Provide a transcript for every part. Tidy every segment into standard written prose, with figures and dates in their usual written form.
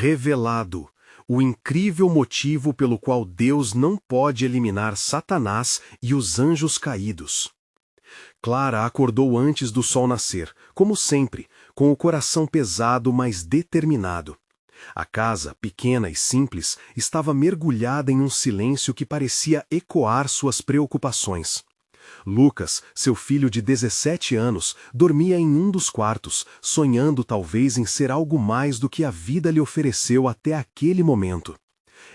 Revelado, o incrível motivo pelo qual Deus não pode eliminar Satanás e os anjos caídos. Clara acordou antes do sol nascer, como sempre, com o coração pesado, mas determinado. A casa, pequena e simples, estava mergulhada em um silêncio que parecia ecoar suas preocupações. Lucas, seu filho de 17 anos, dormia em um dos quartos, sonhando talvez em ser algo mais do que a vida lhe ofereceu até aquele momento.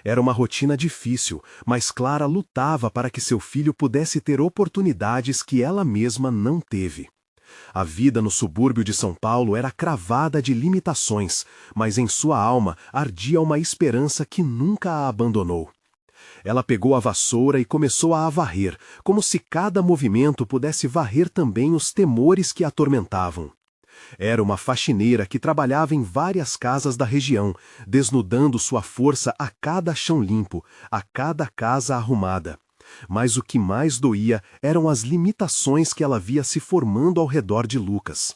Era uma rotina difícil, mas Clara lutava para que seu filho pudesse ter oportunidades que ela mesma não teve. A vida no subúrbio de São Paulo era cravada de limitações, mas em sua alma ardia uma esperança que nunca a abandonou. Ela pegou a vassoura e começou a varrer, como se cada movimento pudesse varrer também os temores que a atormentavam. Era uma faxineira que trabalhava em várias casas da região, desnudando sua força a cada chão limpo, a cada casa arrumada. Mas o que mais doía eram as limitações que ela via se formando ao redor de Lucas.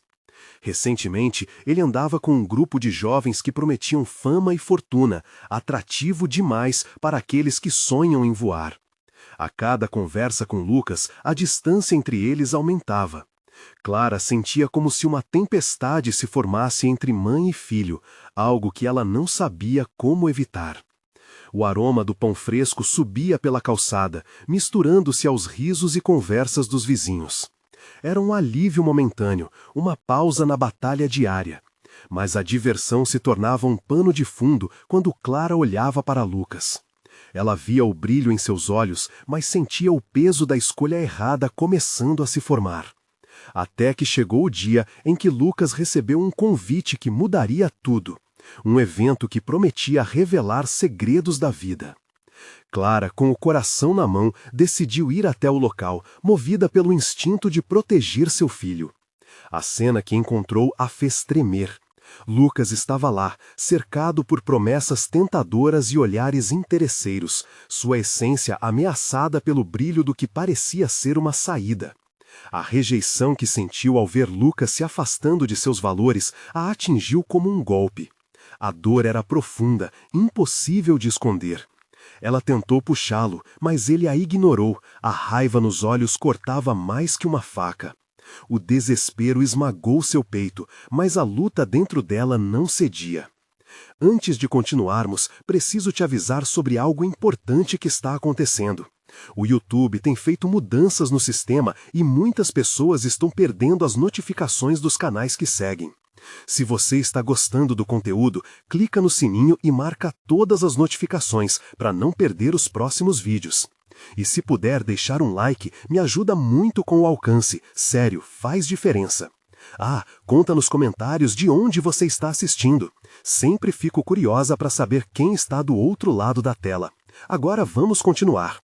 Recentemente, ele andava com um grupo de jovens que prometiam fama e fortuna, atrativo demais para aqueles que sonham em voar. A cada conversa com Lucas, a distância entre eles aumentava. Clara sentia como se uma tempestade se formasse entre mãe e filho, algo que ela não sabia como evitar. O aroma do pão fresco subia pela calçada, misturando-se aos risos e conversas dos vizinhos. Era um alívio momentâneo, uma pausa na batalha diária. Mas a diversão se tornava um pano de fundo quando Clara olhava para Lucas. Ela via o brilho em seus olhos, mas sentia o peso da escolha errada começando a se formar. Até que chegou o dia em que Lucas recebeu um convite que mudaria tudo. Um evento que prometia revelar segredos da vida. Clara, com o coração na mão, decidiu ir até o local, movida pelo instinto de proteger seu filho. A cena que encontrou a fez tremer. Lucas estava lá, cercado por promessas tentadoras e olhares interesseiros, sua essência ameaçada pelo brilho do que parecia ser uma saída. A rejeição que sentiu ao ver Lucas se afastando de seus valores a atingiu como um golpe. A dor era profunda, impossível de esconder. Ela tentou puxá-lo, mas ele a ignorou. A raiva nos olhos cortava mais que uma faca. O desespero esmagou seu peito, mas a luta dentro dela não cedia. Antes de continuarmos, preciso te avisar sobre algo importante que está acontecendo. O YouTube tem feito mudanças no sistema e muitas pessoas estão perdendo as notificações dos canais que seguem. Se você está gostando do conteúdo, clica no sininho e marca todas as notificações para não perder os próximos vídeos. E se puder deixar um like, me ajuda muito com o alcance. Sério, faz diferença. Conta nos comentários de onde você está assistindo. Sempre fico curiosa para saber quem está do outro lado da tela. Agora vamos continuar.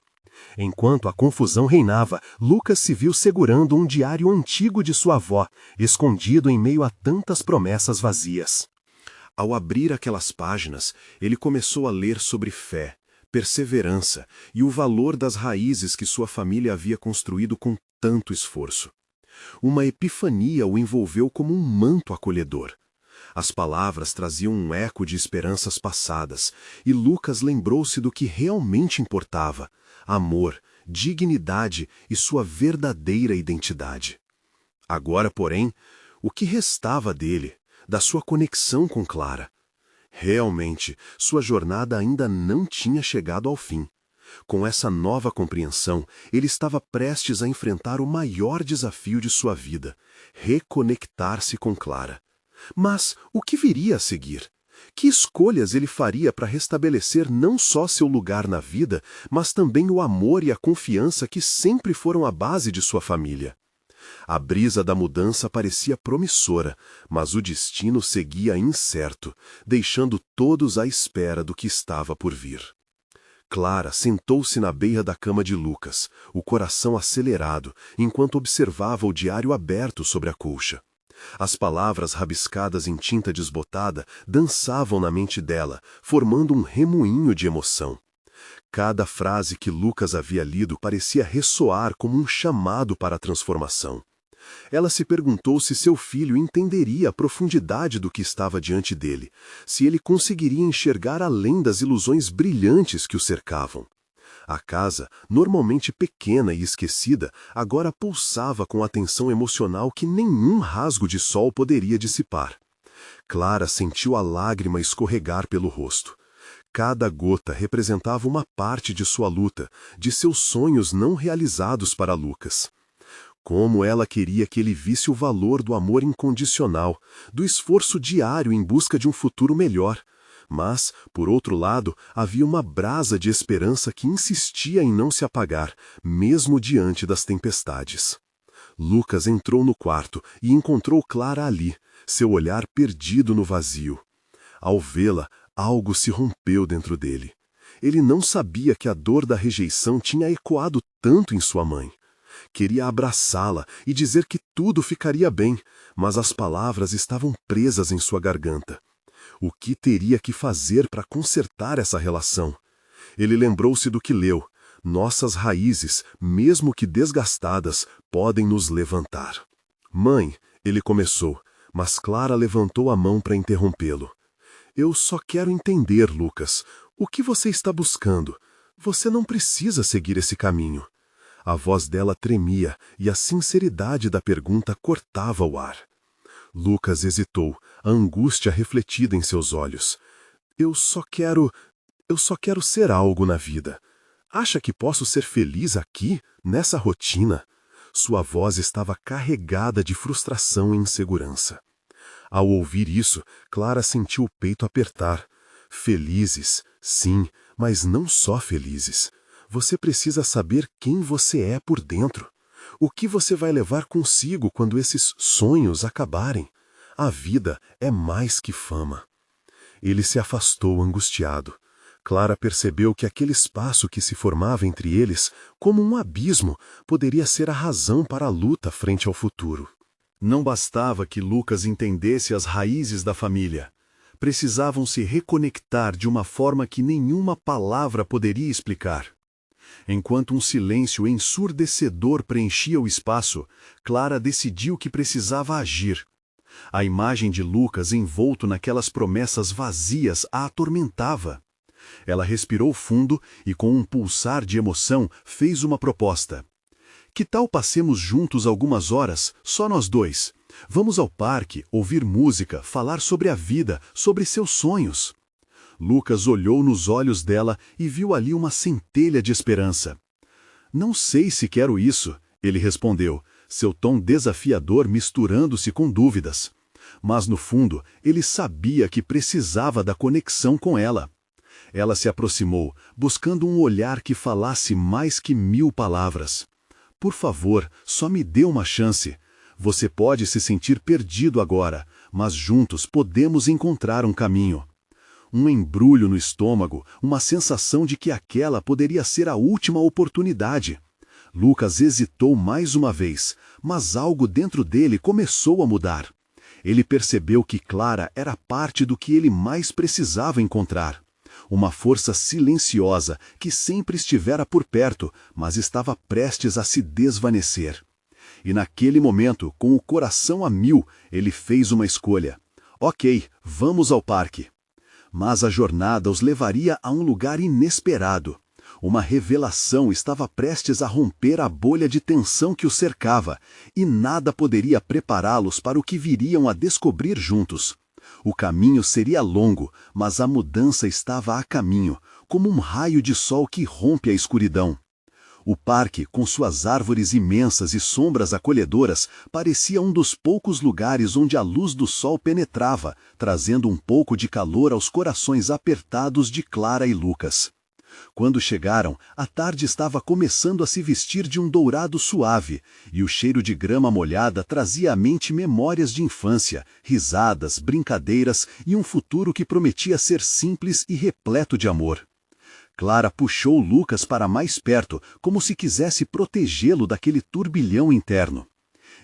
Enquanto a confusão reinava, Lucas se viu segurando um diário antigo de sua avó, escondido em meio a tantas promessas vazias. Ao abrir aquelas páginas, ele começou a ler sobre fé, perseverança e o valor das raízes que sua família havia construído com tanto esforço. Uma epifania o envolveu como um manto acolhedor. As palavras traziam um eco de esperanças passadas, e Lucas lembrou-se do que realmente importava: amor, dignidade e sua verdadeira identidade. Agora, porém, o que restava dele, da sua conexão com Clara? Realmente, sua jornada ainda não tinha chegado ao fim. Com essa nova compreensão, ele estava prestes a enfrentar o maior desafio de sua vida: reconectar-se com Clara. Mas o que viria a seguir? Que escolhas ele faria para restabelecer não só seu lugar na vida, mas também o amor e a confiança que sempre foram a base de sua família? A brisa da mudança parecia promissora, mas o destino seguia incerto, deixando todos à espera do que estava por vir. Clara sentou-se na beira da cama de Lucas, o coração acelerado, enquanto observava o diário aberto sobre a colcha. As palavras rabiscadas em tinta desbotada dançavam na mente dela, formando um remoinho de emoção. Cada frase que Lucas havia lido parecia ressoar como um chamado para a transformação. Ela se perguntou se seu filho entenderia a profundidade do que estava diante dele, se ele conseguiria enxergar além das ilusões brilhantes que o cercavam. A casa, normalmente pequena e esquecida, agora pulsava com a tensão emocional que nenhum rasgo de sol poderia dissipar. Clara sentiu a lágrima escorregar pelo rosto. Cada gota representava uma parte de sua luta, de seus sonhos não realizados para Lucas. Como ela queria que ele visse o valor do amor incondicional, do esforço diário em busca de um futuro melhor. Mas, por outro lado, havia uma brasa de esperança que insistia em não se apagar, mesmo diante das tempestades. Lucas entrou no quarto e encontrou Clara ali, seu olhar perdido no vazio. Ao vê-la, algo se rompeu dentro dele. Ele não sabia que a dor da rejeição tinha ecoado tanto em sua mãe. Queria abraçá-la e dizer que tudo ficaria bem, mas as palavras estavam presas em sua garganta. O que teria que fazer para consertar essa relação? Ele lembrou-se do que leu. Nossas raízes, mesmo que desgastadas, podem nos levantar. Mãe, ele começou, mas Clara levantou a mão para interrompê-lo. Eu só quero entender, Lucas. O que você está buscando? Você não precisa seguir esse caminho. A voz dela tremia e a sinceridade da pergunta cortava o ar. Lucas hesitou, a angústia refletida em seus olhos. Eu só quero ser algo na vida. Acha que posso ser feliz aqui, nessa rotina? Sua voz estava carregada de frustração e insegurança. Ao ouvir isso, Clara sentiu o peito apertar. Felizes, sim, mas não só felizes. Você precisa saber quem você é por dentro. O que você vai levar consigo quando esses sonhos acabarem? A vida é mais que fama. Ele se afastou angustiado. Clara percebeu que aquele espaço que se formava entre eles, como um abismo, poderia ser a razão para a luta frente ao futuro. Não bastava que Lucas entendesse as raízes da família. Precisavam se reconectar de uma forma que nenhuma palavra poderia explicar. Enquanto um silêncio ensurdecedor preenchia o espaço, Clara decidiu que precisava agir. A imagem de Lucas envolto naquelas promessas vazias a atormentava. Ela respirou fundo e, com um pulsar de emoção, fez uma proposta. Que tal passemos juntos algumas horas, só nós dois? Vamos ao parque, ouvir música, falar sobre a vida, sobre seus sonhos. Lucas olhou nos olhos dela e viu ali uma centelha de esperança. Não sei se quero isso, ele respondeu, seu tom desafiador misturando-se com dúvidas. Mas no fundo, ele sabia que precisava da conexão com ela. Ela se aproximou, buscando um olhar que falasse mais que 1000 palavras. Por favor, só me dê uma chance. Você pode se sentir perdido agora, mas juntos podemos encontrar um caminho. Um embrulho no estômago, uma sensação de que aquela poderia ser a última oportunidade. Lucas hesitou mais uma vez, mas algo dentro dele começou a mudar. Ele percebeu que Clara era parte do que ele mais precisava encontrar. Uma força silenciosa que sempre estivera por perto, mas estava prestes a se desvanecer. E naquele momento, com o coração a 1000, ele fez uma escolha. Ok, vamos ao parque. Mas a jornada os levaria a um lugar inesperado. Uma revelação estava prestes a romper a bolha de tensão que os cercava, e nada poderia prepará-los para o que viriam a descobrir juntos. O caminho seria longo, mas a mudança estava a caminho, como um raio de sol que rompe a escuridão. O parque, com suas árvores imensas e sombras acolhedoras, parecia um dos poucos lugares onde a luz do sol penetrava, trazendo um pouco de calor aos corações apertados de Clara e Lucas. Quando chegaram, a tarde estava começando a se vestir de um dourado suave, e o cheiro de grama molhada trazia à mente memórias de infância, risadas, brincadeiras e um futuro que prometia ser simples e repleto de amor. Clara puxou Lucas para mais perto, como se quisesse protegê-lo daquele turbilhão interno.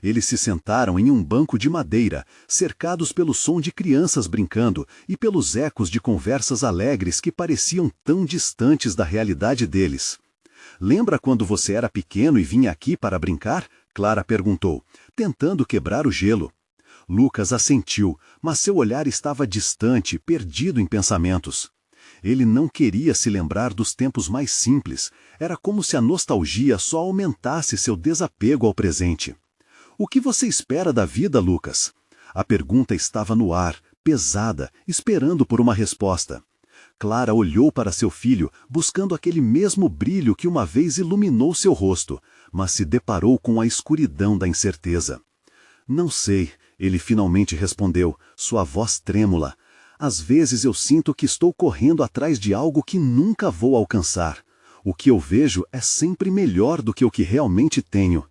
Eles se sentaram em um banco de madeira, cercados pelo som de crianças brincando e pelos ecos de conversas alegres que pareciam tão distantes da realidade deles. Lembra quando você era pequeno e vinha aqui para brincar? Clara perguntou, tentando quebrar o gelo. Lucas assentiu, mas seu olhar estava distante, perdido em pensamentos. Ele não queria se lembrar dos tempos mais simples. Era como se a nostalgia só aumentasse seu desapego ao presente. O que você espera da vida, Lucas? A pergunta estava no ar, pesada, esperando por uma resposta. Clara olhou para seu filho, buscando aquele mesmo brilho que uma vez iluminou seu rosto, mas se deparou com a escuridão da incerteza. Não sei, ele finalmente respondeu, sua voz trêmula. Às vezes eu sinto que estou correndo atrás de algo que nunca vou alcançar. O que eu vejo é sempre melhor do que o que realmente tenho.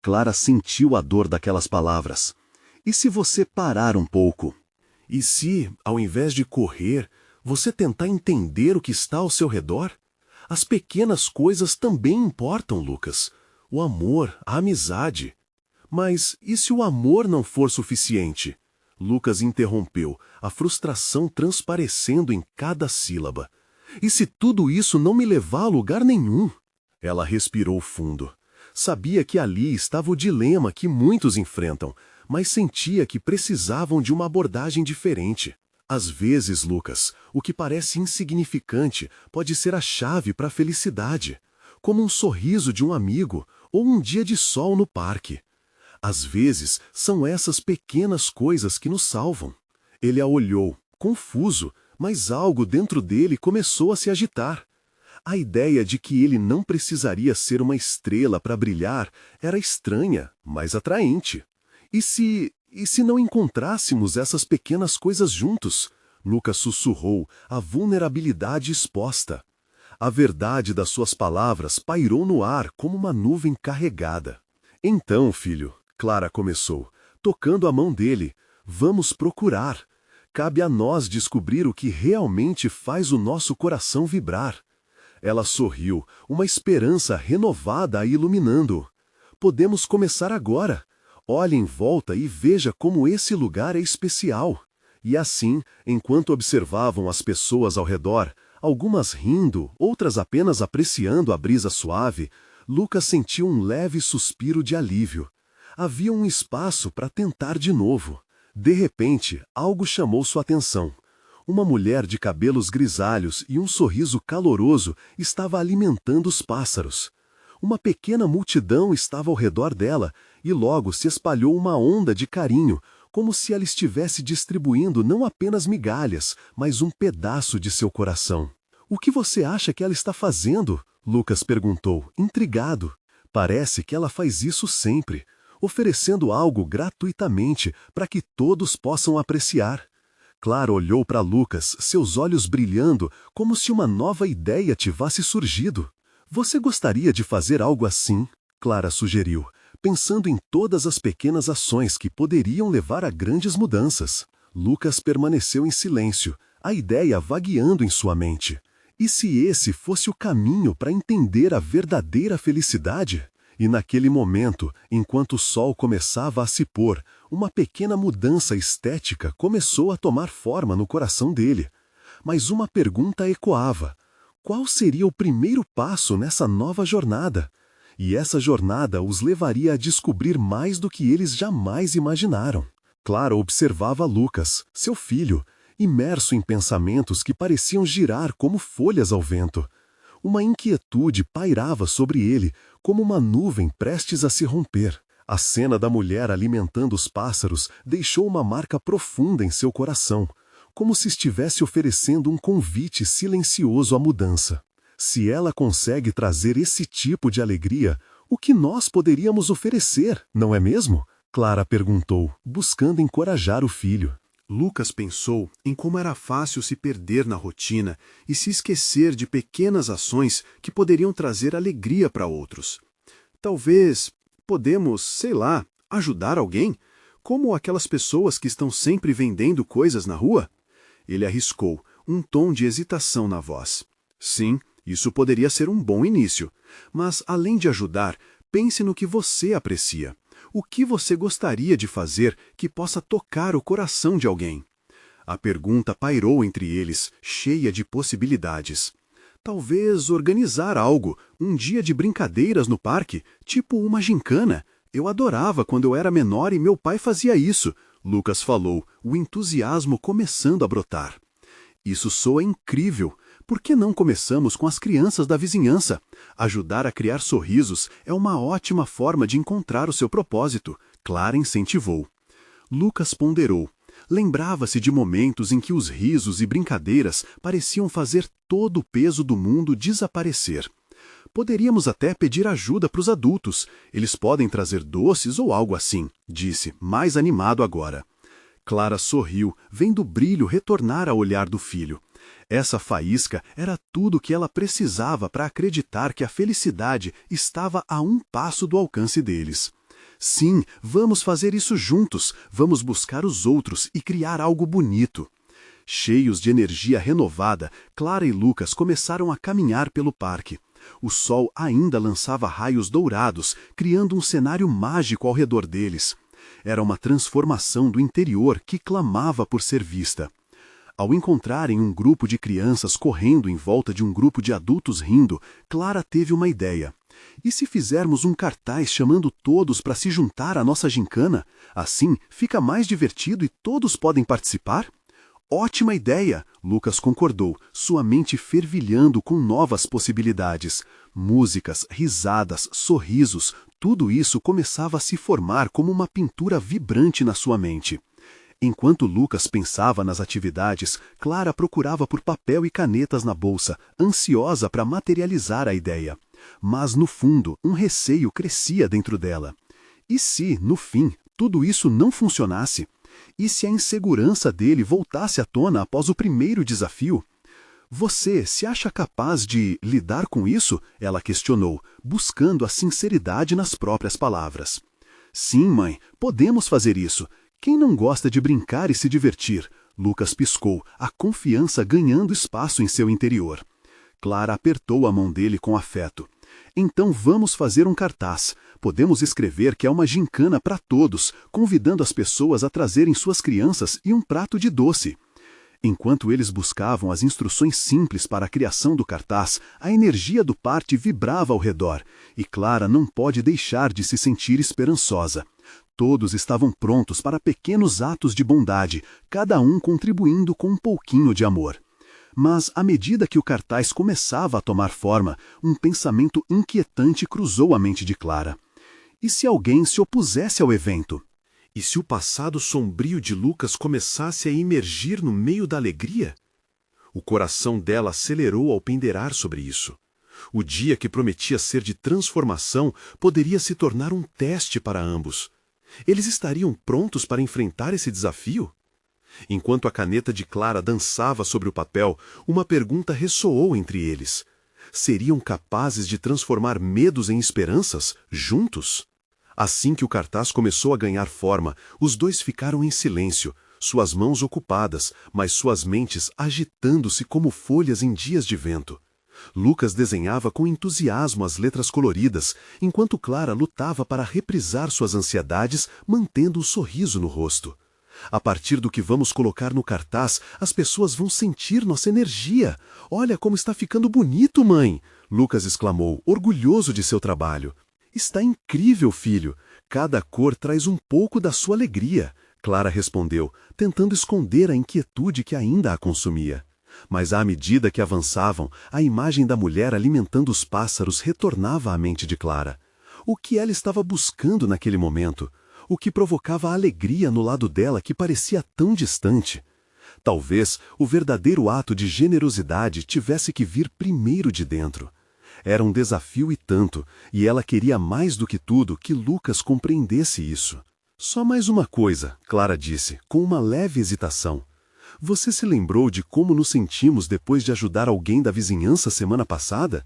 Clara sentiu a dor daquelas palavras. E se você parar um pouco? E se, ao invés de correr, você tentar entender o que está ao seu redor? As pequenas coisas também importam, Lucas. O amor, a amizade. Mas e se o amor não for suficiente? Lucas interrompeu, a frustração transparecendo em cada sílaba. E se tudo isso não me levar a lugar nenhum? Ela respirou fundo. Sabia que ali estava o dilema que muitos enfrentam, mas sentia que precisavam de uma abordagem diferente. Às vezes, Lucas, o que parece insignificante pode ser a chave para a felicidade, como um sorriso de um amigo ou um dia de sol no parque. Às vezes, são essas pequenas coisas que nos salvam. Ele a olhou, confuso, mas algo dentro dele começou a se agitar. A ideia de que ele não precisaria ser uma estrela para brilhar era estranha, mas atraente. E se não encontrássemos essas pequenas coisas juntos? Lucas sussurrou, a vulnerabilidade exposta. A verdade das suas palavras pairou no ar como uma nuvem carregada. Então, filho, Clara começou, tocando a mão dele, vamos procurar. Cabe a nós descobrir o que realmente faz o nosso coração vibrar. Ela sorriu, uma esperança renovada a iluminando. Podemos começar agora. Olhe em volta e veja como esse lugar é especial. E assim, enquanto observavam as pessoas ao redor, algumas rindo, outras apenas apreciando a brisa suave, Lucas sentiu um leve suspiro de alívio. Havia um espaço para tentar de novo. De repente, algo chamou sua atenção. Uma mulher de cabelos grisalhos e um sorriso caloroso estava alimentando os pássaros. Uma pequena multidão estava ao redor dela e logo se espalhou uma onda de carinho, como se ela estivesse distribuindo não apenas migalhas, mas um pedaço de seu coração. O que você acha que ela está fazendo? Lucas perguntou, intrigado. Parece que ela faz isso sempre, oferecendo algo gratuitamente para que todos possam apreciar. Clara olhou para Lucas, seus olhos brilhando, como se uma nova ideia tivesse surgido. Você gostaria de fazer algo assim? Clara sugeriu, pensando em todas as pequenas ações que poderiam levar a grandes mudanças. Lucas permaneceu em silêncio, a ideia vagueando em sua mente. E se esse fosse o caminho para entender a verdadeira felicidade? E naquele momento, enquanto o sol começava a se pôr, uma pequena mudança estética começou a tomar forma no coração dele. Mas uma pergunta ecoava. Qual seria o primeiro passo nessa nova jornada? E essa jornada os levaria a descobrir mais do que eles jamais imaginaram. Clara observava Lucas, seu filho, imerso em pensamentos que pareciam girar como folhas ao vento. Uma inquietude pairava sobre ele, como uma nuvem prestes a se romper. A cena da mulher alimentando os pássaros deixou uma marca profunda em seu coração, como se estivesse oferecendo um convite silencioso à mudança. Se ela consegue trazer esse tipo de alegria, o que nós poderíamos oferecer, não é mesmo? Clara perguntou, buscando encorajar o filho. Lucas pensou em como era fácil se perder na rotina e se esquecer de pequenas ações que poderiam trazer alegria para outros. Talvez podemos, sei lá, ajudar alguém, como aquelas pessoas que estão sempre vendendo coisas na rua? Ele arriscou, um tom de hesitação na voz. Sim, isso poderia ser um bom início, mas além de ajudar, pense no que você aprecia. O que você gostaria de fazer que possa tocar o coração de alguém? A pergunta pairou entre eles, cheia de possibilidades. Talvez organizar algo, um dia de brincadeiras no parque, tipo uma gincana. Eu adorava quando eu era menor e meu pai fazia isso, Lucas falou, o entusiasmo começando a brotar. Isso soa incrível. Por que não começamos com as crianças da vizinhança? Ajudar a criar sorrisos é uma ótima forma de encontrar o seu propósito, Clara incentivou. Lucas ponderou. Lembrava-se de momentos em que os risos e brincadeiras pareciam fazer todo o peso do mundo desaparecer. Poderíamos até pedir ajuda para os adultos. Eles podem trazer doces ou algo assim, disse, mais animado agora. Clara sorriu, vendo o brilho retornar ao olhar do filho. Essa faísca era tudo o que ela precisava para acreditar que a felicidade estava a um passo do alcance deles. Sim, vamos fazer isso juntos, vamos buscar os outros e criar algo bonito. Cheios de energia renovada, Clara e Lucas começaram a caminhar pelo parque. O sol ainda lançava raios dourados, criando um cenário mágico ao redor deles. Era uma transformação do interior que clamava por ser vista. Ao encontrarem um grupo de crianças correndo em volta de um grupo de adultos rindo, Clara teve uma ideia. E se fizermos um cartaz chamando todos para se juntar à nossa gincana? Assim fica mais divertido e todos podem participar? Ótima ideia, Lucas concordou, sua mente fervilhando com novas possibilidades. Músicas, risadas, sorrisos, tudo isso começava a se formar como uma pintura vibrante na sua mente. Enquanto Lucas pensava nas atividades, Clara procurava por papel e canetas na bolsa, ansiosa para materializar a ideia. Mas, no fundo, um receio crescia dentro dela. E se, no fim, tudo isso não funcionasse? E se a insegurança dele voltasse à tona após o primeiro desafio? Você se acha capaz de lidar com isso? Ela questionou, buscando a sinceridade nas próprias palavras. Sim, mãe, podemos fazer isso. Quem não gosta de brincar e se divertir? Lucas piscou, a confiança ganhando espaço em seu interior. Clara apertou a mão dele com afeto. Então vamos fazer um cartaz. Podemos escrever que é uma gincana para todos, convidando as pessoas a trazerem suas crianças e um prato de doce. Enquanto eles buscavam as instruções simples para a criação do cartaz, a energia do party vibrava ao redor, e Clara não pode deixar de se sentir esperançosa. Todos estavam prontos para pequenos atos de bondade, cada um contribuindo com um pouquinho de amor. Mas, à medida que o cartaz começava a tomar forma, um pensamento inquietante cruzou a mente de Clara. E se alguém se opusesse ao evento? E se o passado sombrio de Lucas começasse a emergir no meio da alegria? O coração dela acelerou ao penderar sobre isso. O dia que prometia ser de transformação poderia se tornar um teste para ambos. Eles estariam prontos para enfrentar esse desafio? Enquanto a caneta de Clara dançava sobre o papel, uma pergunta ressoou entre eles. Seriam capazes de transformar medos em esperanças, juntos? Assim que o cartaz começou a ganhar forma, os dois ficaram em silêncio, suas mãos ocupadas, mas suas mentes agitando-se como folhas em dias de vento. Lucas desenhava com entusiasmo as letras coloridas, enquanto Clara lutava para reprisar suas ansiedades, mantendo um sorriso no rosto. A partir do que vamos colocar no cartaz, as pessoas vão sentir nossa energia. Olha como está ficando bonito, mãe! Lucas exclamou, orgulhoso de seu trabalho. Está incrível, filho. Cada cor traz um pouco da sua alegria. Clara respondeu, tentando esconder a inquietude que ainda a consumia. Mas à medida que avançavam, a imagem da mulher alimentando os pássaros retornava à mente de Clara. O que ela estava buscando naquele momento? O que provocava alegria no lado dela que parecia tão distante? Talvez o verdadeiro ato de generosidade tivesse que vir primeiro de dentro. Era um desafio e tanto, e ela queria mais do que tudo que Lucas compreendesse isso. Só mais uma coisa, Clara disse, com uma leve hesitação. Você se lembrou de como nos sentimos depois de ajudar alguém da vizinhança semana passada?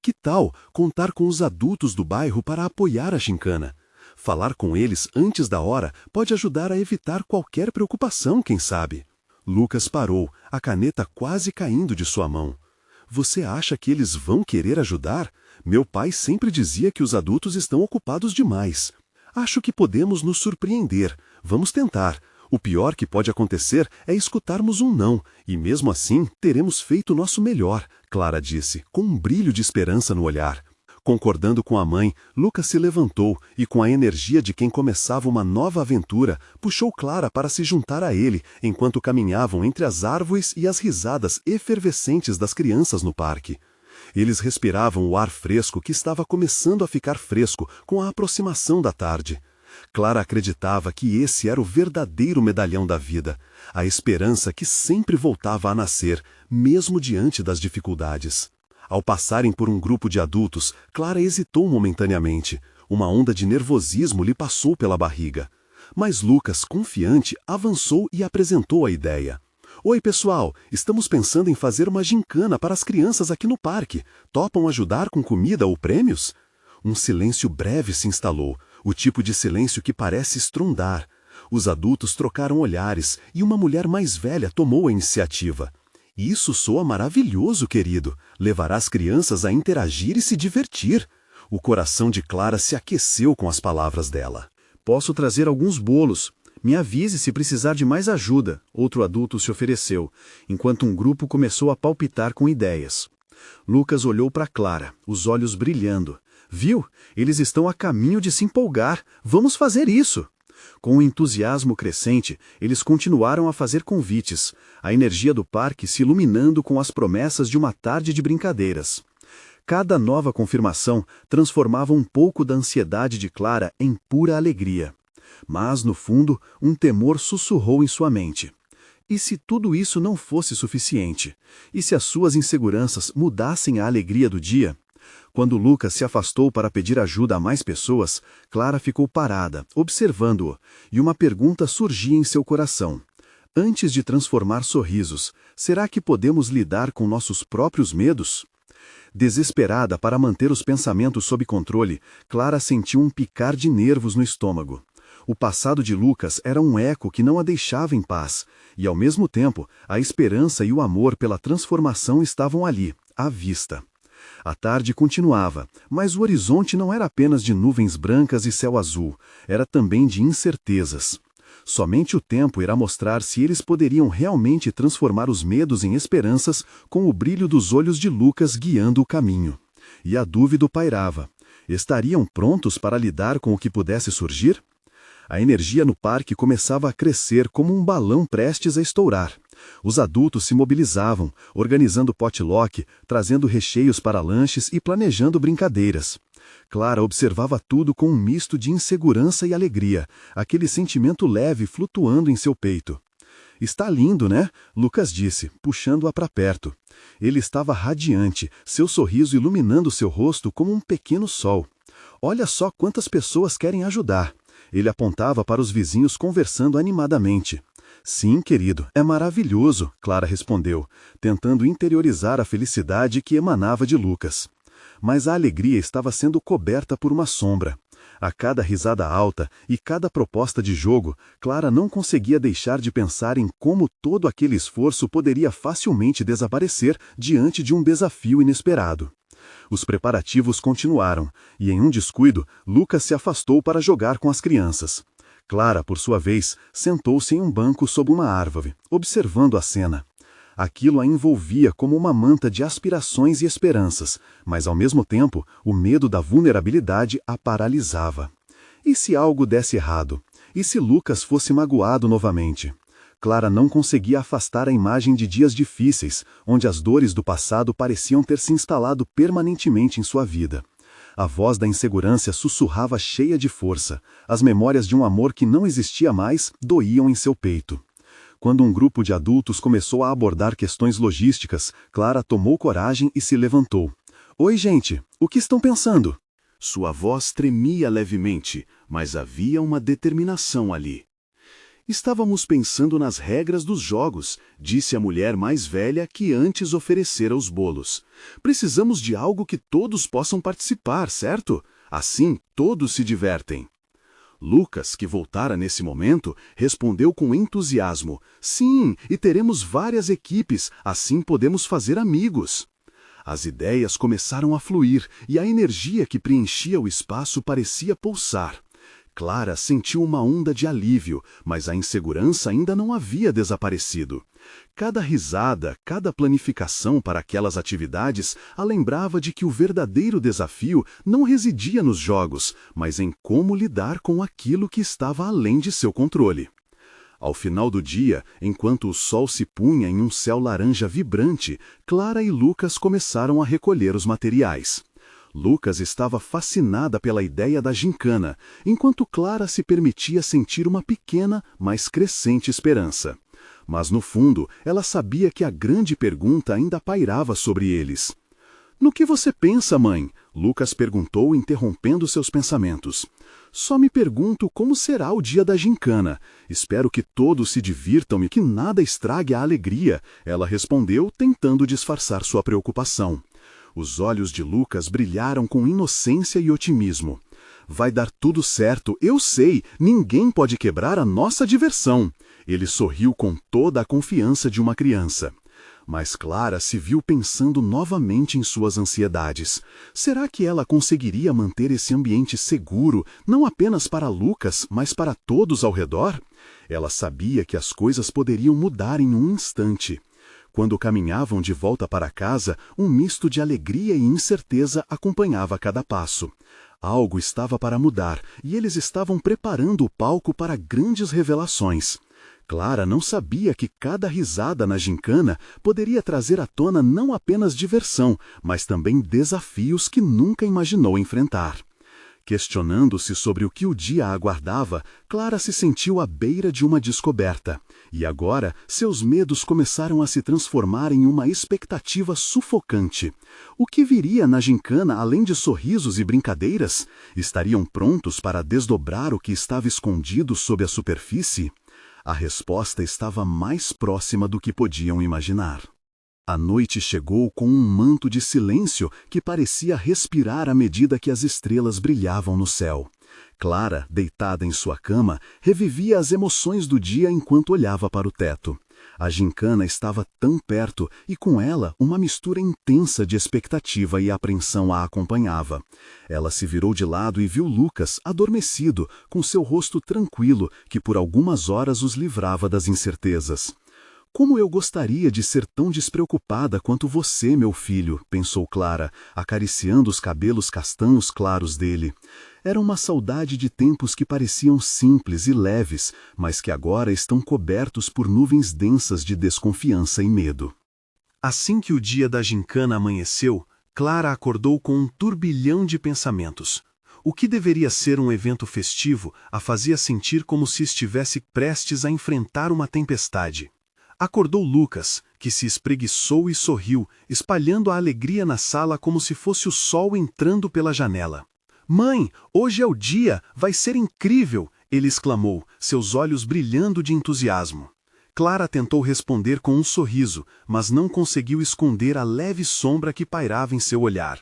Que tal contar com os adultos do bairro para apoiar a gincana? Falar com eles antes da hora pode ajudar a evitar qualquer preocupação, quem sabe? Lucas parou, a caneta quase caindo de sua mão. Você acha que eles vão querer ajudar? Meu pai sempre dizia que os adultos estão ocupados demais. Acho que podemos nos surpreender. Vamos tentar. O pior que pode acontecer é escutarmos um não, e mesmo assim teremos feito o nosso melhor, Clara disse, com um brilho de esperança no olhar. Concordando com a mãe, Lucas se levantou e, com a energia de quem começava uma nova aventura, puxou Clara para se juntar a ele, enquanto caminhavam entre as árvores e as risadas efervescentes das crianças no parque. Eles respiravam o ar fresco que estava começando a ficar fresco com a aproximação da tarde. Clara acreditava que esse era o verdadeiro medalhão da vida, a esperança que sempre voltava a nascer, mesmo diante das dificuldades. Ao passarem por um grupo de adultos, Clara hesitou momentaneamente. Uma onda de nervosismo lhe passou pela barriga. Mas Lucas, confiante, avançou e apresentou a ideia. Oi, pessoal, estamos pensando em fazer uma gincana para as crianças aqui no parque. Topam ajudar com comida ou prêmios? Um silêncio breve se instalou, o tipo de silêncio que parece estrondar. Os adultos trocaram olhares e uma mulher mais velha tomou a iniciativa. Isso soa maravilhoso, querido. Levará as crianças a interagir e se divertir. O coração de Clara se aqueceu com as palavras dela. Posso trazer alguns bolos. Me avise se precisar de mais ajuda, outro adulto se ofereceu, enquanto um grupo começou a palpitar com ideias. Lucas olhou para Clara, os olhos brilhando. Viu? Eles estão a caminho de se empolgar. Vamos fazer isso! Com o entusiasmo crescente, eles continuaram a fazer convites, a energia do parque se iluminando com as promessas de uma tarde de brincadeiras. Cada nova confirmação transformava um pouco da ansiedade de Clara em pura alegria. Mas, no fundo, um temor sussurrou em sua mente. E se tudo isso não fosse suficiente? E se as suas inseguranças mudassem a alegria do dia? Quando Lucas se afastou para pedir ajuda a mais pessoas, Clara ficou parada, observando-o, e uma pergunta surgia em seu coração. Antes de transformar sorrisos, será que podemos lidar com nossos próprios medos? Desesperada para manter os pensamentos sob controle, Clara sentiu um picar de nervos no estômago. O passado de Lucas era um eco que não a deixava em paz, e ao mesmo tempo, a esperança e o amor pela transformação estavam ali, à vista. A tarde continuava, mas o horizonte não era apenas de nuvens brancas e céu azul, era também de incertezas. Somente o tempo irá mostrar se eles poderiam realmente transformar os medos em esperanças com o brilho dos olhos de Lucas guiando o caminho. E a dúvida pairava. Estariam prontos para lidar com o que pudesse surgir? A energia no parque começava a crescer como um balão prestes a estourar. Os adultos se mobilizavam, organizando potluck, trazendo recheios para lanches e planejando brincadeiras. Clara observava tudo com um misto de insegurança e alegria, aquele sentimento leve flutuando em seu peito. Está lindo, né? Lucas disse, puxando-a para perto. Ele estava radiante, seu sorriso iluminando seu rosto como um pequeno sol. Olha só quantas pessoas querem ajudar. Ele apontava para os vizinhos conversando animadamente. Sim, querido, é maravilhoso, Clara respondeu, tentando interiorizar a felicidade que emanava de Lucas. Mas a alegria estava sendo coberta por uma sombra. A cada risada alta e cada proposta de jogo, Clara não conseguia deixar de pensar em como todo aquele esforço poderia facilmente desaparecer diante de um desafio inesperado. Os preparativos continuaram, e em um descuido, Lucas se afastou para jogar com as crianças. Clara, por sua vez, sentou-se em um banco sob uma árvore, observando a cena. Aquilo a envolvia como uma manta de aspirações e esperanças, mas ao mesmo tempo, o medo da vulnerabilidade a paralisava. E se algo desse errado? E se Lucas fosse magoado novamente? Clara não conseguia afastar a imagem de dias difíceis, onde as dores do passado pareciam ter se instalado permanentemente em sua vida. A voz da insegurança sussurrava cheia de força. As memórias de um amor que não existia mais doíam em seu peito. Quando um grupo de adultos começou a abordar questões logísticas, Clara tomou coragem e se levantou. Oi, gente, o que estão pensando? Sua voz tremia levemente, mas havia uma determinação ali. Estávamos pensando nas regras dos jogos, disse a mulher mais velha que antes oferecera os bolos. Precisamos de algo que todos possam participar, certo? Assim, todos se divertem. Lucas, que voltara nesse momento, respondeu com entusiasmo. Sim, e teremos várias equipes, assim podemos fazer amigos. As ideias começaram a fluir e a energia que preenchia o espaço parecia pulsar. Clara sentiu uma onda de alívio, mas a insegurança ainda não havia desaparecido. Cada risada, cada planificação para aquelas atividades a lembrava de que o verdadeiro desafio não residia nos jogos, mas em como lidar com aquilo que estava além de seu controle. Ao final do dia, enquanto o sol se punha em um céu laranja vibrante, Clara e Lucas começaram a recolher os materiais. Lucas estava fascinada pela ideia da gincana, enquanto Clara se permitia sentir uma pequena, mas crescente esperança. Mas, no fundo, ela sabia que a grande pergunta ainda pairava sobre eles. "No que você pensa, mãe?" Lucas perguntou, interrompendo seus pensamentos. "Só me pergunto como será o dia da gincana. Espero que todos se divirtam e que nada estrague a alegria", ela respondeu, tentando disfarçar sua preocupação. Os olhos de Lucas brilharam com inocência e otimismo. "Vai dar tudo certo, eu sei, ninguém pode quebrar a nossa diversão." Ele sorriu com toda a confiança de uma criança. Mas Clara se viu pensando novamente em suas ansiedades. Será que ela conseguiria manter esse ambiente seguro, não apenas para Lucas, mas para todos ao redor? Ela sabia que as coisas poderiam mudar em um instante. Quando caminhavam de volta para casa, um misto de alegria e incerteza acompanhava cada passo. Algo estava para mudar, e eles estavam preparando o palco para grandes revelações. Clara não sabia que cada risada na gincana poderia trazer à tona não apenas diversão, mas também desafios que nunca imaginou enfrentar. Questionando-se sobre o que o dia aguardava, Clara se sentiu à beira de uma descoberta. E agora, seus medos começaram a se transformar em uma expectativa sufocante. O que viria na gincana além de sorrisos e brincadeiras? Estariam prontos para desdobrar o que estava escondido sob a superfície? A resposta estava mais próxima do que podiam imaginar. A noite chegou com um manto de silêncio que parecia respirar à medida que as estrelas brilhavam no céu. Clara, deitada em sua cama, revivia as emoções do dia enquanto olhava para o teto. A gincana estava tão perto e com ela uma mistura intensa de expectativa e apreensão a acompanhava. Ela se virou de lado e viu Lucas, adormecido, com seu rosto tranquilo, que por algumas horas os livrava das incertezas. "Como eu gostaria de ser tão despreocupada quanto você, meu filho", pensou Clara, acariciando os cabelos castanhos claros dele. Era uma saudade de tempos que pareciam simples e leves, mas que agora estão cobertos por nuvens densas de desconfiança e medo. Assim que o dia da gincana amanheceu, Clara acordou com um turbilhão de pensamentos. O que deveria ser um evento festivo a fazia sentir como se estivesse prestes a enfrentar uma tempestade. Acordou Lucas, que se espreguiçou e sorriu, espalhando a alegria na sala como se fosse o sol entrando pela janela. "Mãe, hoje é o dia, vai ser incrível!" ele exclamou, seus olhos brilhando de entusiasmo. Clara tentou responder com um sorriso, mas não conseguiu esconder a leve sombra que pairava em seu olhar.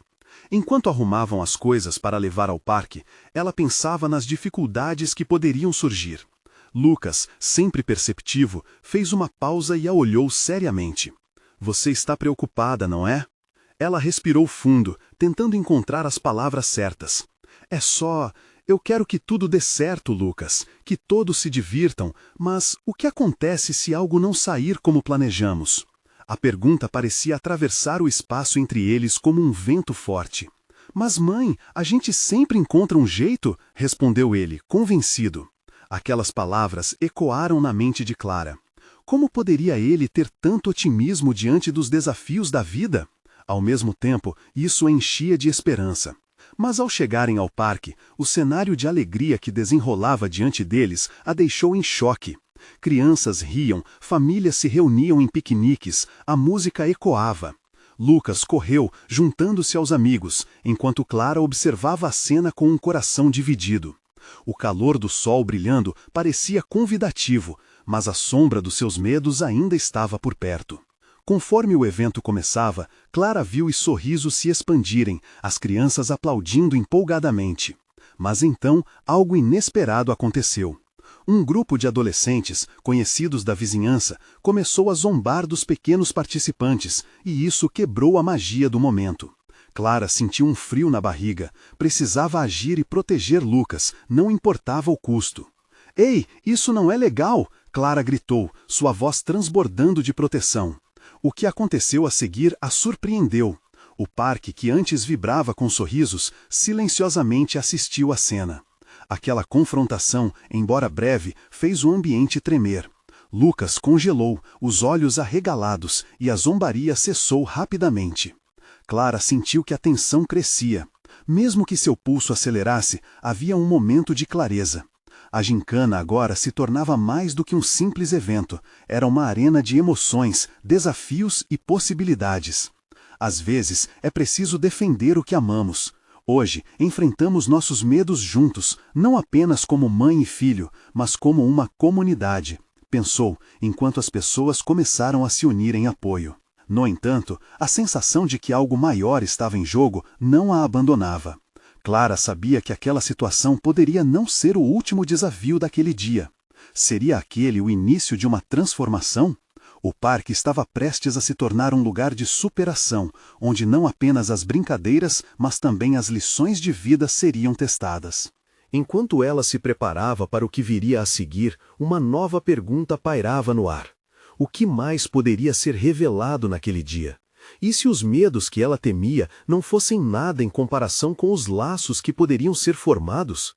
Enquanto arrumavam as coisas para levar ao parque, ela pensava nas dificuldades que poderiam surgir. Lucas, sempre perceptivo, fez uma pausa e a olhou seriamente. "Você está preocupada, não é?" Ela respirou fundo, tentando encontrar as palavras certas. "É só... Eu quero que tudo dê certo, Lucas, que todos se divirtam, mas o que acontece se algo não sair como planejamos?" A pergunta parecia atravessar o espaço entre eles como um vento forte. "Mas mãe, a gente sempre encontra um jeito", respondeu ele, convencido. Aquelas palavras ecoaram na mente de Clara. Como poderia ele ter tanto otimismo diante dos desafios da vida? Ao mesmo tempo, isso a enchia de esperança. Mas ao chegarem ao parque, o cenário de alegria que desenrolava diante deles a deixou em choque. Crianças riam, famílias se reuniam em piqueniques, a música ecoava. Lucas correu, juntando-se aos amigos, enquanto Clara observava a cena com um coração dividido. O calor do sol brilhando parecia convidativo, mas a sombra dos seus medos ainda estava por perto. Conforme o evento começava, Clara viu os sorrisos se expandirem, as crianças aplaudindo empolgadamente. Mas então, algo inesperado aconteceu. Um grupo de adolescentes, conhecidos da vizinhança, começou a zombar dos pequenos participantes, e isso quebrou a magia do momento. Clara sentiu um frio na barriga. Precisava agir e proteger Lucas, não importava o custo. Ei, isso não é legal! Clara gritou, sua voz transbordando de proteção. O que aconteceu a seguir a surpreendeu. O parque, que antes vibrava com sorrisos, silenciosamente assistiu à cena. Aquela confrontação, embora breve, fez o ambiente tremer. Lucas congelou, os olhos arregalados, e a zombaria cessou rapidamente. Clara sentiu que a tensão crescia. Mesmo que seu pulso acelerasse, havia um momento de clareza. A gincana agora se tornava mais do que um simples evento. Era uma arena de emoções, desafios e possibilidades. Às vezes, é preciso defender o que amamos. Hoje, enfrentamos nossos medos juntos, não apenas como mãe e filho, mas como uma comunidade, pensou, enquanto as pessoas começaram a se unir em apoio. No entanto, a sensação de que algo maior estava em jogo não a abandonava. Clara sabia que aquela situação poderia não ser o último desafio daquele dia. Seria aquele o início de uma transformação? O parque estava prestes a se tornar um lugar de superação, onde não apenas as brincadeiras, mas também as lições de vida seriam testadas. Enquanto ela se preparava para o que viria a seguir, uma nova pergunta pairava no ar. O que mais poderia ser revelado naquele dia? E se os medos que ela temia não fossem nada em comparação com os laços que poderiam ser formados?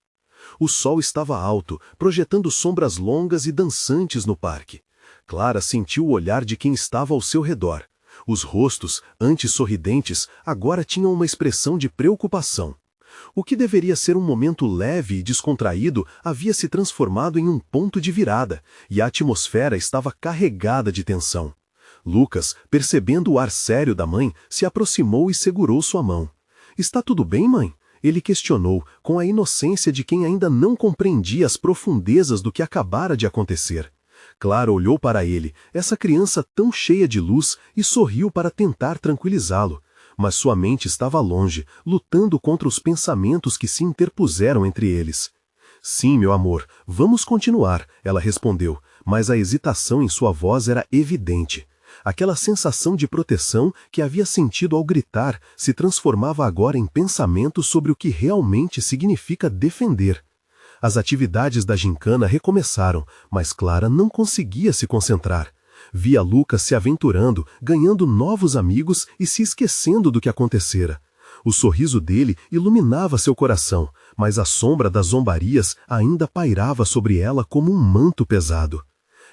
O sol estava alto, projetando sombras longas e dançantes no parque. Clara sentiu o olhar de quem estava ao seu redor. Os rostos, antes sorridentes, agora tinham uma expressão de preocupação. O que deveria ser um momento leve e descontraído havia se transformado em um ponto de virada, e a atmosfera estava carregada de tensão. Lucas, percebendo o ar sério da mãe, se aproximou e segurou sua mão. — Está tudo bem, mãe? Ele questionou, com a inocência de quem ainda não compreendia as profundezas do que acabara de acontecer. Clara olhou para ele, essa criança tão cheia de luz, e sorriu para tentar tranquilizá-lo. Mas sua mente estava longe, lutando contra os pensamentos que se interpuseram entre eles. — Sim, meu amor, vamos continuar, ela respondeu, mas a hesitação em sua voz era evidente. Aquela sensação de proteção que havia sentido ao gritar se transformava agora em pensamento sobre o que realmente significa defender. As atividades da gincana recomeçaram, mas Clara não conseguia se concentrar. Via Lucas se aventurando, ganhando novos amigos e se esquecendo do que acontecera. O sorriso dele iluminava seu coração, mas a sombra das zombarias ainda pairava sobre ela como um manto pesado.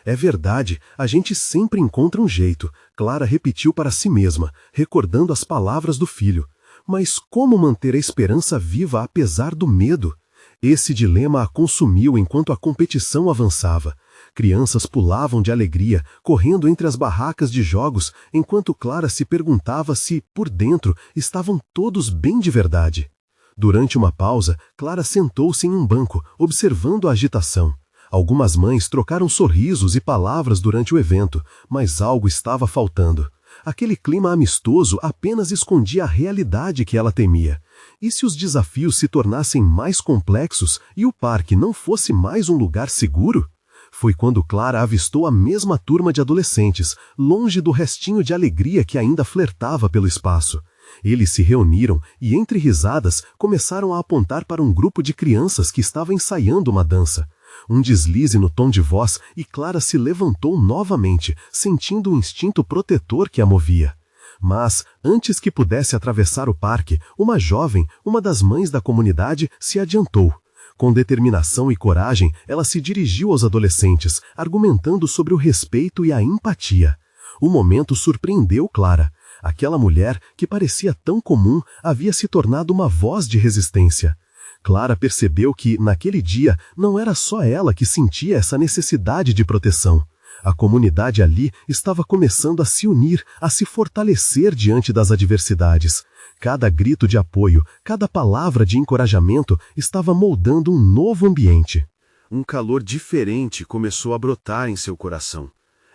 É verdade, a gente sempre encontra um jeito, Clara repetiu para si mesma, recordando as palavras do filho. Mas como manter a esperança viva apesar do medo? Esse dilema a consumiu enquanto a competição avançava. Crianças pulavam de alegria, correndo entre as barracas de jogos, enquanto Clara se perguntava se, por dentro, estavam todos bem de verdade. Durante uma pausa, Clara sentou-se em um banco, observando a agitação. Algumas mães trocaram sorrisos e palavras durante o evento, mas algo estava faltando. Aquele clima amistoso apenas escondia a realidade que ela temia. E se os desafios se tornassem mais complexos e o parque não fosse mais um lugar seguro? Foi quando Clara avistou a mesma turma de adolescentes, longe do restinho de alegria que ainda flertava pelo espaço. Eles se reuniram e, entre risadas, começaram a apontar para um grupo de crianças que estava ensaiando uma dança. Um deslize no tom de voz e Clara se levantou novamente, sentindo o instinto protetor que a movia. Mas, antes que pudesse atravessar o parque, uma jovem, uma das mães da comunidade, se adiantou. Com determinação e coragem, ela se dirigiu aos adolescentes, argumentando sobre o respeito e a empatia. O momento surpreendeu Clara. Aquela mulher, que parecia tão comum, havia se tornado uma voz de resistência. Clara percebeu que, naquele dia, não era só ela que sentia essa necessidade de proteção. A comunidade ali estava começando a se unir, a se fortalecer diante das adversidades. Cada grito de apoio, cada palavra de encorajamento estava moldando um novo ambiente. Um calor diferente começou a brotar em seu coração.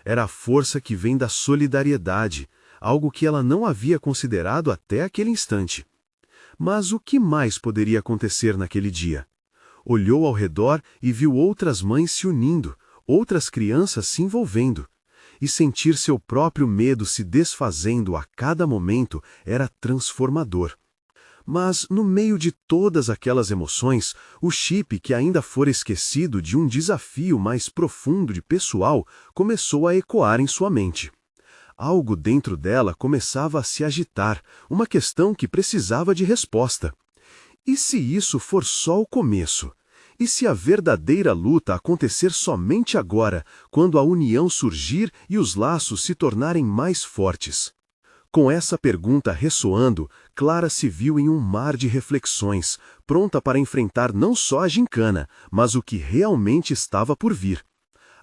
Era a força que vem da solidariedade, algo que ela não havia considerado até aquele instante. Mas o que mais poderia acontecer naquele dia? Olhou ao redor e viu outras mães se unindo, outras crianças se envolvendo. e sentir seu próprio medo se desfazendo a cada momento era transformador. Mas, no meio de todas aquelas emoções, o Chip, que ainda fora esquecido de um desafio mais profundo de pessoal, começou a ecoar em sua mente. Algo dentro dela começava a se agitar, uma questão que precisava de resposta. E se isso for só o começo? E se a verdadeira luta acontecer somente agora, quando a união surgir e os laços se tornarem mais fortes? Com essa pergunta ressoando, Clara se viu em um mar de reflexões, pronta para enfrentar não só a gincana, mas o que realmente estava por vir.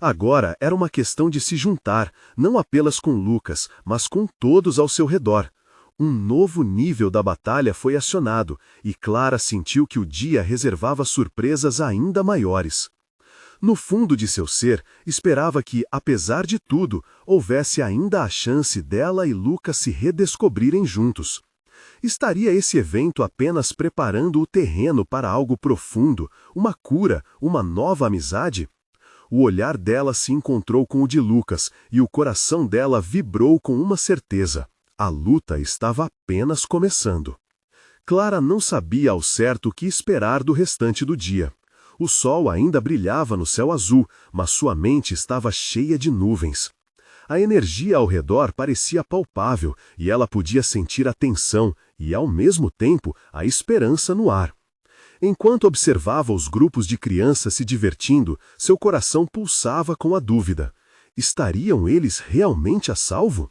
Agora era uma questão de se juntar, não apenas com Lucas, mas com todos ao seu redor. Um novo nível da batalha foi acionado, e Clara sentiu que o dia reservava surpresas ainda maiores. No fundo de seu ser, esperava que, apesar de tudo, houvesse ainda a chance dela e Lucas se redescobrirem juntos. Estaria esse evento apenas preparando o terreno para algo profundo, uma cura, uma nova amizade? O olhar dela se encontrou com o de Lucas e o coração dela vibrou com uma certeza. A luta estava apenas começando. Clara não sabia ao certo o que esperar do restante do dia. O sol ainda brilhava no céu azul, mas sua mente estava cheia de nuvens. A energia ao redor parecia palpável e ela podia sentir a tensão e, ao mesmo tempo, a esperança no ar. Enquanto observava os grupos de crianças se divertindo, seu coração pulsava com a dúvida. Estariam eles realmente a salvo?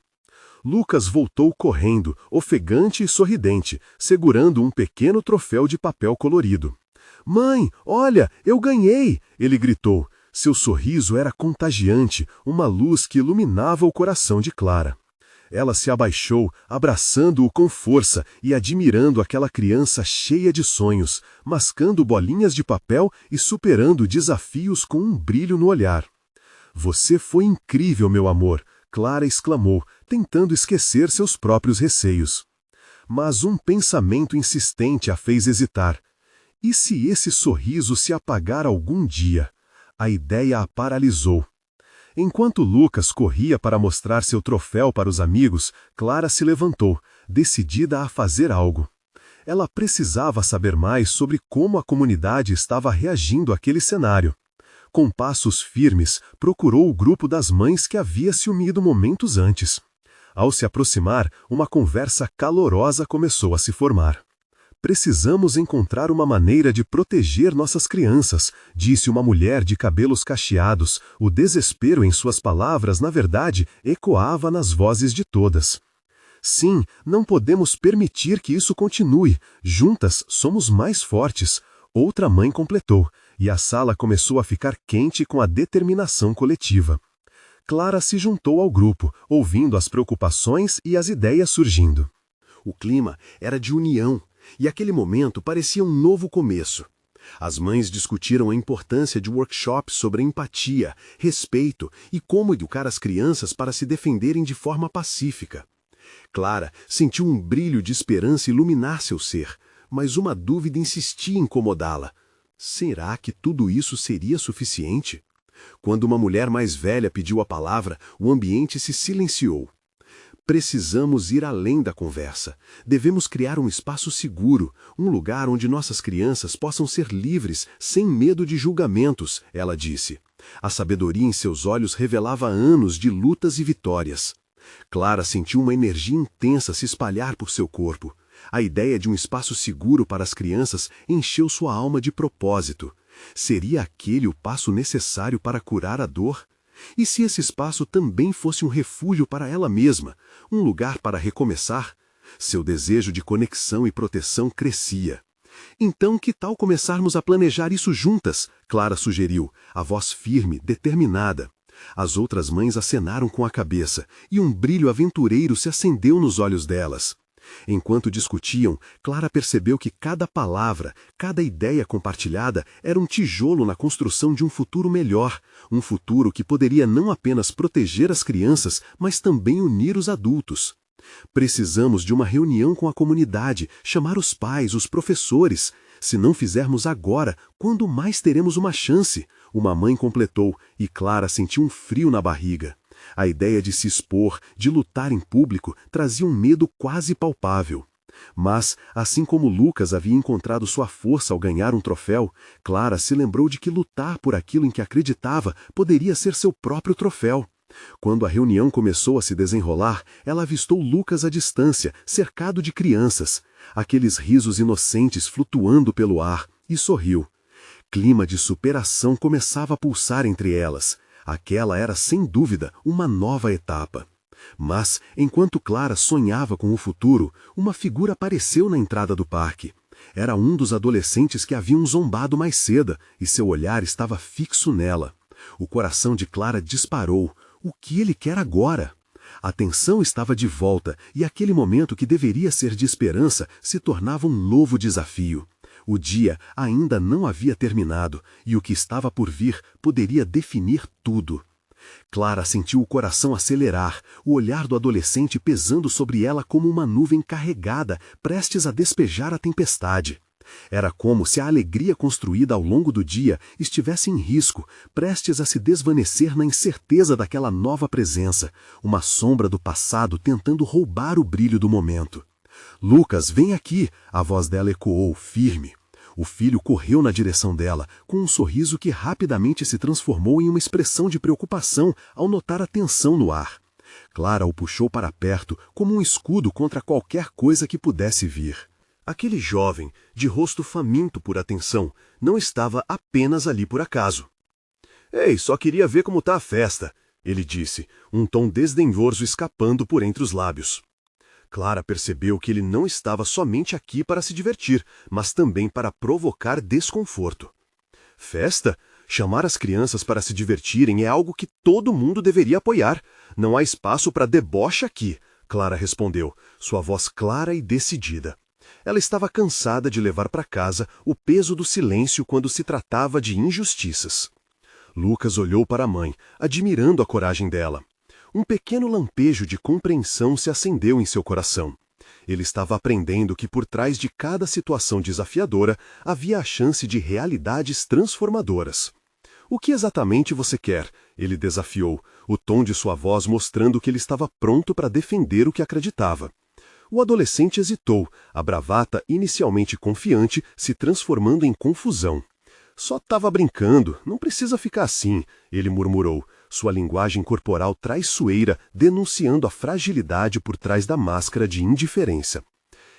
Lucas voltou correndo, ofegante e sorridente, segurando um pequeno troféu de papel colorido. "Mãe, olha, eu ganhei!" ele gritou. Seu sorriso era contagiante, uma luz que iluminava o coração de Clara. Ela se abaixou, abraçando-o com força e admirando aquela criança cheia de sonhos, mascando bolinhas de papel e superando desafios com um brilho no olhar. "Você foi incrível, meu amor!" Clara exclamou, tentando esquecer seus próprios receios. Mas um pensamento insistente a fez hesitar. E se esse sorriso se apagar algum dia? A ideia a paralisou. Enquanto Lucas corria para mostrar seu troféu para os amigos, Clara se levantou, decidida a fazer algo. Ela precisava saber mais sobre como a comunidade estava reagindo àquele cenário. Com passos firmes, procurou o grupo das mães que havia se unido momentos antes. Ao se aproximar, uma conversa calorosa começou a se formar. "Precisamos encontrar uma maneira de proteger nossas crianças", disse uma mulher de cabelos cacheados. O desespero em suas palavras, na verdade, ecoava nas vozes de todas. "Sim, não podemos permitir que isso continue. Juntas somos mais fortes", outra mãe completou, e a sala começou a ficar quente com a determinação coletiva. Clara se juntou ao grupo, ouvindo as preocupações e as ideias surgindo. O clima era de união, e aquele momento parecia um novo começo. As mães discutiram a importância de workshops sobre empatia, respeito e como educar as crianças para se defenderem de forma pacífica. Clara sentiu um brilho de esperança iluminar seu ser, mas uma dúvida insistia em incomodá-la. Será que tudo isso seria suficiente? Quando uma mulher mais velha pediu a palavra, o ambiente se silenciou. Precisamos ir além da conversa. Devemos criar um espaço seguro, um lugar onde nossas crianças possam ser livres, sem medo de julgamentos, ela disse. A sabedoria em seus olhos revelava anos de lutas e vitórias. Clara sentiu uma energia intensa se espalhar por seu corpo. A ideia de um espaço seguro para as crianças encheu sua alma de propósito. Seria aquele o passo necessário para curar a dor? E se esse espaço também fosse um refúgio para ela mesma, um lugar para recomeçar? Seu desejo de conexão e proteção crescia. Então, que tal começarmos a planejar isso juntas? Clara sugeriu, a voz firme, determinada. As outras mães acenaram com a cabeça, e um brilho aventureiro se acendeu nos olhos delas. Enquanto discutiam, Clara percebeu que cada palavra, cada ideia compartilhada era um tijolo na construção de um futuro melhor, um futuro que poderia não apenas proteger as crianças, mas também unir os adultos. Precisamos de uma reunião com a comunidade, chamar os pais, os professores. Se não fizermos agora, quando mais teremos uma chance? Uma mãe completou, e Clara sentiu um frio na barriga. A ideia de se expor, de lutar em público, trazia um medo quase palpável. Mas, assim como Lucas havia encontrado sua força ao ganhar um troféu, Clara se lembrou de que lutar por aquilo em que acreditava poderia ser seu próprio troféu. Quando a reunião começou a se desenrolar, ela avistou Lucas à distância, cercado de crianças, aqueles risos inocentes flutuando pelo ar, e sorriu. Clima de superação começava a pulsar entre elas. Aquela era, sem dúvida, uma nova etapa. Mas, enquanto Clara sonhava com o futuro, uma figura apareceu na entrada do parque. Era um dos adolescentes que haviam zombado mais cedo, e seu olhar estava fixo nela. O coração de Clara disparou. O que ele quer agora? A tensão estava de volta, e aquele momento que deveria ser de esperança se tornava um novo desafio. O dia ainda não havia terminado, e o que estava por vir poderia definir tudo. Clara sentiu o coração acelerar, o olhar do adolescente pesando sobre ela como uma nuvem carregada, prestes a despejar a tempestade. Era como se a alegria construída ao longo do dia estivesse em risco, prestes a se desvanecer na incerteza daquela nova presença, uma sombra do passado tentando roubar o brilho do momento. "Lucas, vem aqui!" a voz dela ecoou, firme. O filho correu na direção dela, com um sorriso que rapidamente se transformou em uma expressão de preocupação ao notar a tensão no ar. Clara o puxou para perto, como um escudo contra qualquer coisa que pudesse vir. Aquele jovem, de rosto faminto por atenção, não estava apenas ali por acaso. "Ei, só queria ver como está a festa", ele disse, um tom desdenhoso escapando por entre os lábios. Clara percebeu que ele não estava somente aqui para se divertir, mas também para provocar desconforto. Festa? Chamar as crianças para se divertirem é algo que todo mundo deveria apoiar. Não há espaço para deboche aqui, Clara respondeu, sua voz clara e decidida. Ela estava cansada de levar para casa o peso do silêncio quando se tratava de injustiças. Lucas olhou para a mãe, admirando a coragem dela. Um pequeno lampejo de compreensão se acendeu em seu coração. Ele estava aprendendo que por trás de cada situação desafiadora havia a chance de realidades transformadoras. "O que exatamente você quer?" ele desafiou, o tom de sua voz mostrando que ele estava pronto para defender o que acreditava. O adolescente hesitou, a bravata inicialmente confiante se transformando em confusão. "Só estava brincando, não precisa ficar assim", ele murmurou, sua linguagem corporal traiçoeira denunciando a fragilidade por trás da máscara de indiferença.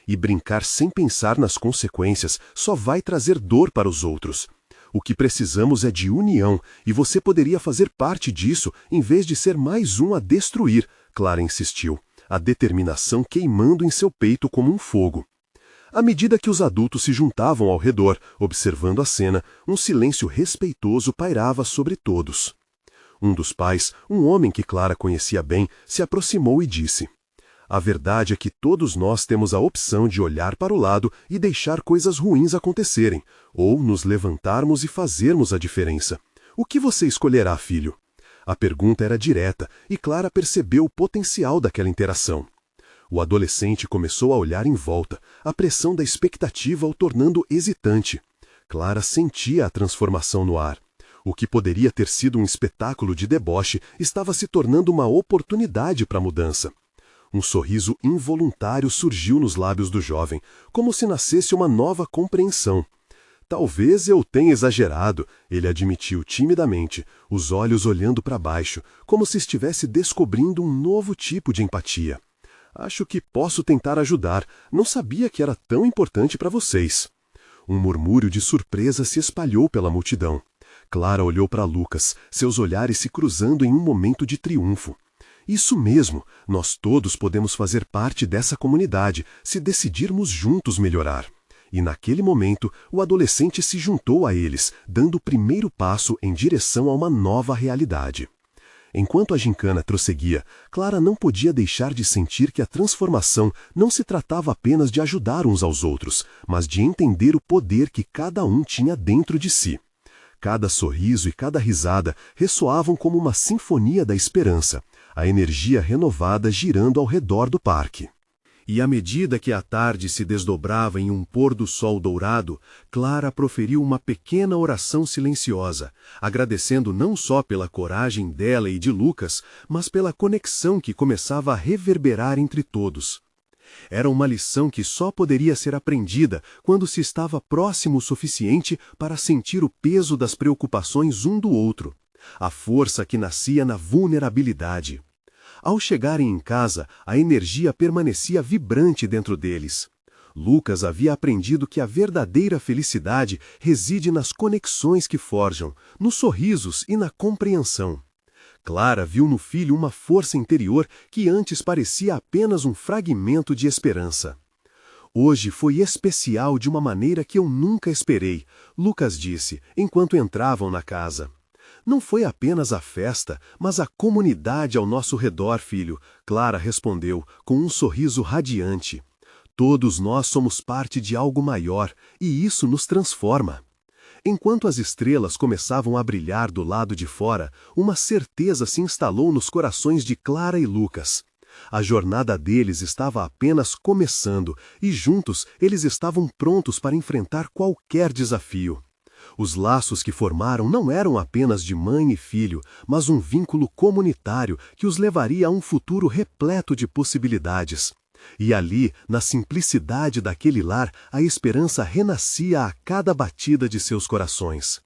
E brincar sem pensar nas consequências só vai trazer dor para os outros. O que precisamos é de união, e você poderia fazer parte disso em vez de ser mais um a destruir, Clara insistiu, a determinação queimando em seu peito como um fogo. À medida que os adultos se juntavam ao redor, observando a cena, um silêncio respeitoso pairava sobre todos. Um dos pais, um homem que Clara conhecia bem, se aproximou e disse: "A verdade é que todos nós temos a opção de olhar para o lado e deixar coisas ruins acontecerem, ou nos levantarmos e fazermos a diferença. O que você escolherá, filho?" A pergunta era direta, e Clara percebeu o potencial daquela interação. O adolescente começou a olhar em volta, a pressão da expectativa o tornando hesitante. Clara sentia a transformação no ar. O que poderia ter sido um espetáculo de deboche estava se tornando uma oportunidade para a mudança. Um sorriso involuntário surgiu nos lábios do jovem, como se nascesse uma nova compreensão. "Talvez eu tenha exagerado", ele admitiu timidamente, os olhos olhando para baixo, como se estivesse descobrindo um novo tipo de empatia. "Acho que posso tentar ajudar. Não sabia que era tão importante para vocês." Um murmúrio de surpresa se espalhou pela multidão. Clara olhou para Lucas, seus olhares se cruzando em um momento de triunfo. "Isso mesmo, nós todos podemos fazer parte dessa comunidade, se decidirmos juntos melhorar." E naquele momento, o adolescente se juntou a eles, dando o primeiro passo em direção a uma nova realidade. Enquanto a gincana prosseguia, Clara não podia deixar de sentir que a transformação não se tratava apenas de ajudar uns aos outros, mas de entender o poder que cada um tinha dentro de si. Cada sorriso e cada risada ressoavam como uma sinfonia da esperança, a energia renovada girando ao redor do parque. E à medida que a tarde se desdobrava em um pôr do sol dourado, Clara proferiu uma pequena oração silenciosa, agradecendo não só pela coragem dela e de Lucas, mas pela conexão que começava a reverberar entre todos. Era uma lição que só poderia ser aprendida quando se estava próximo o suficiente para sentir o peso das preocupações um do outro, a força que nascia na vulnerabilidade. Ao chegarem em casa, a energia permanecia vibrante dentro deles. Lucas havia aprendido que a verdadeira felicidade reside nas conexões que forjam, nos sorrisos e na compreensão. Clara viu no filho uma força interior que antes parecia apenas um fragmento de esperança. Hoje foi especial de uma maneira que eu nunca esperei, Lucas disse, enquanto entravam na casa. Não foi apenas a festa, mas a comunidade ao nosso redor, filho, Clara respondeu, com um sorriso radiante. Todos nós somos parte de algo maior, e isso nos transforma. Enquanto as estrelas começavam a brilhar do lado de fora, uma certeza se instalou nos corações de Clara e Lucas. A jornada deles estava apenas começando, e juntos eles estavam prontos para enfrentar qualquer desafio. Os laços que formaram não eram apenas de mãe e filho, mas um vínculo comunitário que os levaria a um futuro repleto de possibilidades. E ali, na simplicidade daquele lar, a esperança renascia a cada batida de seus corações.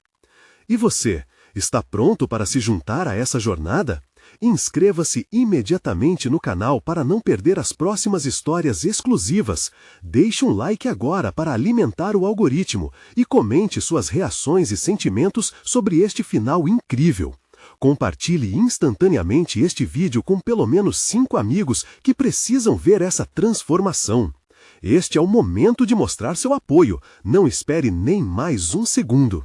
E você, está pronto para se juntar a essa jornada? Inscreva-se imediatamente no canal para não perder as próximas histórias exclusivas. Deixe um like agora para alimentar o algoritmo e comente suas reações e sentimentos sobre este final incrível. Compartilhe instantaneamente este vídeo com pelo menos 5 amigos que precisam ver essa transformação. Este é o momento de mostrar seu apoio. Não espere nem mais um segundo.